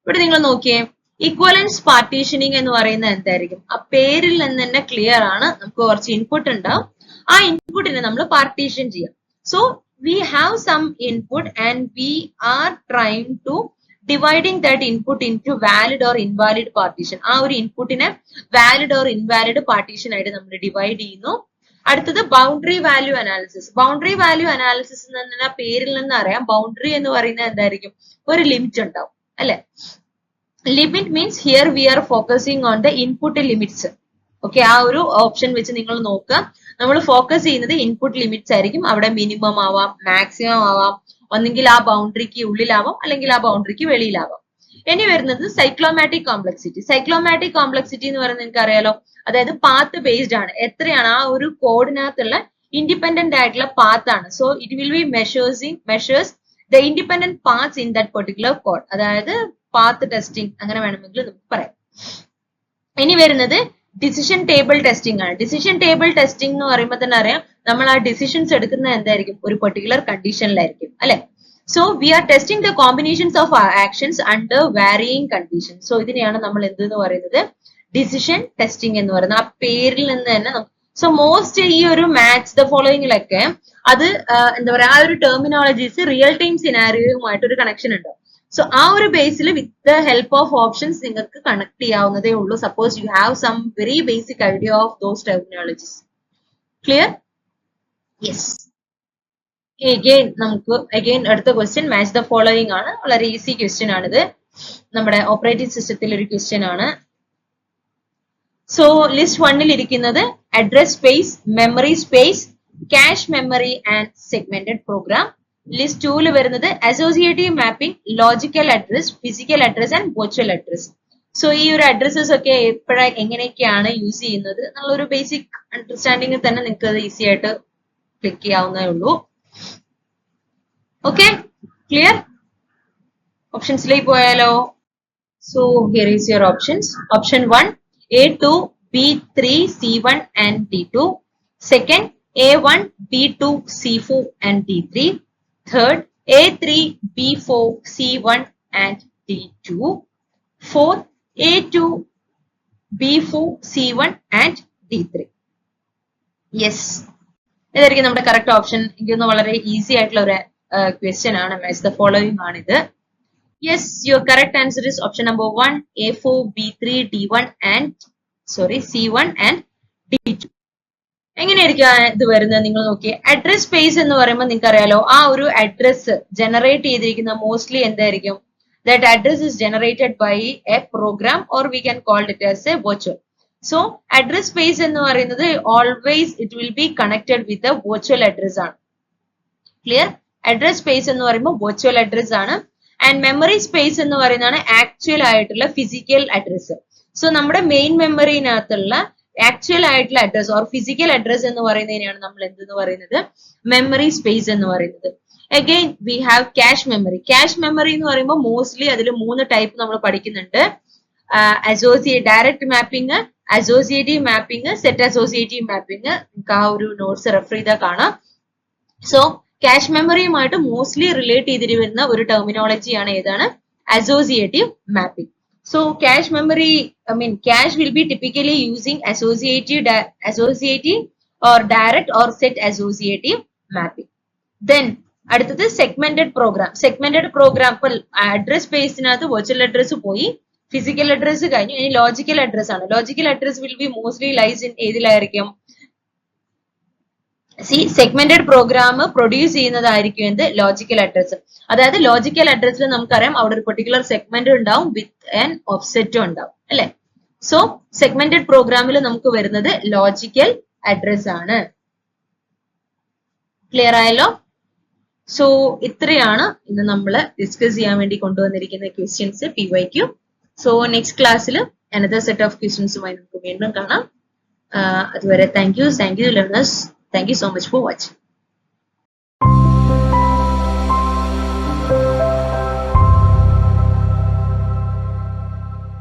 ഇവിടെ നിങ്ങൾ നോക്കിയേ, ഇക്വലൻസ് partitioning എന്ന് പറയുന്നത് എന്തായിരിക്കും? ആ പേരിൽ നിന്ന് തന്നെ ക്ലിയർ ആണ്. നമുക്ക് കുറച്ച് ഇൻപുട്ട് ഉണ്ടാവും, ആ ഇൻപുട്ടിനെ നമ്മൾ പാർട്ടീഷൻ ചെയ്യാം. So we have some input and we are trying to dividing that input into valid or invalid partition. ആ ഒരു ഇൻപുട്ടിനെ വാലിഡ് ഓർ ഇൻവാലിഡ് പാർട്ടീഷൻ ആയിട്ട് നമ്മൾ ഡിവൈഡ് ചെയ്യുന്നു. അടുത്തത് boundary value analysis. Boundary value analysis എന്ന പേരിൽ നിന്ന് അറിയാം, ബൗണ്ടറി എന്ന് പറയുന്നത് എന്തായിരിക്കും? ഒരു ലിമിറ്റ് ഉണ്ടാവും അല്ലെ? Limit means here we R focusing on the input limits. Okay, ആ ഒരു ഓപ്ഷൻ വെച്ച് നിങ്ങൾ നോക്കുക. നമ്മൾ ഫോക്കസ് ചെയ്യുന്നത് ഇൻപുട്ട് ലിമിറ്റ്സ് ആയിരിക്കും. അവിടെ മിനിമം ആവാം, മാക്സിമം ആവാം, ഒന്നെങ്കിൽ ആ ബൗണ്ടറിക്ക് ഉള്ളിലാവാം അല്ലെങ്കിൽ ആ ബൗണ്ടറിക്ക് വെളിയിലാവാം. ഇനി വരുന്നത് സൈക്ലോമാറ്റിക് കോംപ്ലക്സിറ്റി. സൈക്ലോമാറ്റിക് കോംപ്ലക്സിറ്റി എന്ന് പറയുന്നത് നിങ്ങൾക്ക് അറിയാലോ, അതായത് പാത്ത് ബേസ്ഡ് ആണ്. എത്രയാണ് ആ ഒരു കോഡിനകത്തുള്ള ഇൻഡിപെൻഡന്റ് ആയിട്ടുള്ള പാത്ത് ആണ്. So it will B measures the independent paths in that particular code. അതായത് പാത്ത് ടെസ്റ്റിംഗ് അങ്ങനെ വേണമെങ്കിൽ നമുക്ക് പറയാം. ഇനി വരുന്നത് ഡിസിഷൻ ടേബിൾ ടെസ്റ്റിംഗ് ആണ്. ഡിസിഷൻ ടേബിൾ ടെസ്റ്റിംഗ് എന്ന് പറയുമ്പോൾ തന്നെ അറിയാം നമ്മൾ ആ ഡിസിഷൻസ് എടുക്കുന്നത് എന്തായിരിക്കും, ഒരു പെർട്ടിക്കുലർ കണ്ടീഷനിലായിരിക്കും അല്ലെ. So we are testing the combinations of actions under varying condition. So ഇതിനെയാണ് നമ്മൾ എന്തെന്ന് പറയുന്നത്, ഡിസിഷൻ ടെസ്റ്റിംഗ് എന്ന് പറയുന്നത്. ആ പേരിൽ നിന്ന് തന്നെ സോ മോസ്റ്റ് ഈ ഒരു മാച്ച് ദ ഫോളോയിങ്ങിലൊക്കെ അത് എന്താ പറയാ, ആ ഒരു ടെർമിനോളജീസ് റിയൽ ടൈം സിനാരിയോയുമായിട്ട് ഒരു കണക്ഷൻ ഉണ്ട്. സോ ആ ഒരു ബേസിൽ with the help of options നിങ്ങൾക്ക് കണക്ട് ചെയ്യാവുന്നതേ ഉള്ളൂ. Suppose you have some very basic idea of those terminologies. Clear? Yes. Again നമുക്ക് അടുത്ത ക്വസ്റ്റ്യൻ മാച്ച് ദ ഫോളോയിങ് ആണ്. വളരെ ഈസി ക്വസ്റ്റ്യൻ ആണിത്. നമ്മുടെ ഓപ്പറേറ്റിംഗ് സിസ്റ്റത്തിൽ ഒരു ക്വസ്റ്റ്യൻ ആണ്. സോ ലിസ്റ്റ് 1 ഇരിക്കുന്നത് address space, memory space, cache memory and segmented program. List 2 വരുന്നത് associative mapping, logical address, physical address and virtual address. So ഈ ഒരു അഡ്രസ്സസ് ഒക്കെ എങ്ങനെയൊക്കെയാണ് യൂസ് ചെയ്യുന്നത് എന്നുള്ളൊരു ബേസിക് അണ്ടർസ്റ്റാൻഡിംഗ് തന്നെ നിങ്ങൾക്ക് അത് ഈസി ആയിട്ട് ക്ലിക്ക് ചെയ്യാവുന്നേ ഉള്ളൂ. Okay, clear? ഓപ്ഷൻസിലേക്ക് പോയാലോ? So here is your options. Option 1 A2, B3, C1 and D2. Second, A1, B2, C4 and D3. Third, A3, B4, C1 and D2. Fourth, A2, B4, C1 and D3. Yes. ഇതായിരിക്കും നമ്മുടെ correct option. എനിക്കൊന്ന് വളരെ easy ആയിട്ടുള്ള ഒരു question ആണ്. Match the following ആണിത്. Yes, your correct answer is option number 1, A4, B3, D1 and C1 and D2. എങ്ങനെയായിരിക്കും ഇത് വരുന്നത് നിങ്ങൾ നോക്കിയേ. അഡ്രസ് സ്പേസ് എന്ന് പറയുമ്പോൾ നിങ്ങൾക്ക് അറിയാലോ, ആ ഒരു അഡ്രസ് ജനറേറ്റ് ചെയ്തിരിക്കുന്ന മോസ്റ്റ്ലി എന്തായിരിക്കും, that address is generated by a program or we can call it as a virtual. So address space എന്ന് പറയുന്നത് always it will be connected with a virtual address ആണ്. ക്ലിയർ? അഡ്രസ് സ്പേസ് എന്ന് പറയുമ്പോൾ virtual address ആണ്. And memory space എന്ന് പറയുന്നതാണ് actual ആയിട്ടുള്ള physical address. So നമ്മുടെ മെയിൻ മെമ്മറിനകത്തുള്ള ആക്ച്വൽ ആയിട്ടുള്ള അഡ്രസ് ഓർ ഫിസിക്കൽ അഡ്രസ് എന്ന് പറയുന്നതിനാണ് നമ്മൾ എന്തെന്ന് പറയുന്നത്, മെമ്മറി സ്പേസ് എന്ന് പറയുന്നത്. Again we have cache memory. Cache memory എന്ന് പറയുമ്പോൾ മോസ്റ്റ്ലി അതിൽ 3 ടൈപ്പ് നമ്മൾ പഠിക്കുന്നുണ്ട്. Direct mapping, associative mapping, set associative mapping. നിങ്ങൾക്ക് ആ ഒരു നോട്ട്സ് റെഫർ ചെയ്താൽ കാണാം. സോ ക്യാഷ് മെമ്മറിയുമായിട്ട് മോസ്റ്റ്ലി റിലേറ്റ് ചെയ്തിരുന്ന ഒരു ടെർമിനോളജിയാണ് ഏതാണ്, associative mapping. So cache memory, cache will be typically using associative or direct or set associative mapping. Then അടുത്തത് segmented program. Segmented program ഇപ്പോൾ അഡ്രസ് സ്പേസിനകത്ത് വെർച്വൽ അഡ്രസ് പോയി, physical address കഴിഞ്ഞു, ഇനി logical address ആണ്. Logical address will be mostly lies in ഏതിലായിരിക്കും, segmented program produce ചെയ്യുന്നതായിരിക്കും എന്ത്, ലോജിക്കൽ അഡ്രസ്. അതായത് ലോജിക്കൽ അഡ്രസ്സിൽ നമുക്കറിയാം അവിടെ ഒരു പെർട്ടിക്കുലർ സെഗ്മെന്റ് ഉണ്ടാവും വിത്ത് ആൻ ഓഫ്സെറ്റും ഉണ്ടാവും അല്ലെ. സോ സെഗ്മെന്റഡ് പ്രോഗ്രാമിൽ നമുക്ക് വരുന്നത് ലോജിക്കൽ അഡ്രസ് ആണ്. ക്ലിയർ ആയല്ലോ? സോ ഇത്രയാണ് ഇന്ന് നമ്മൾ ഡിസ്കസ് ചെയ്യാൻ വേണ്ടി കൊണ്ടുവന്നിരിക്കുന്ന ക്വസ്റ്റ്യൻസ് PYQ. സോ നെക്സ്റ്റ് ക്ലാസ്സിൽ അനദർ സെറ്റ് ഓഫ് ക്വസ്റ്റ്യൻസുമായി നമുക്ക് വീണ്ടും കാണാം. അതുവരെ thank you learners. Thank you so much for watching.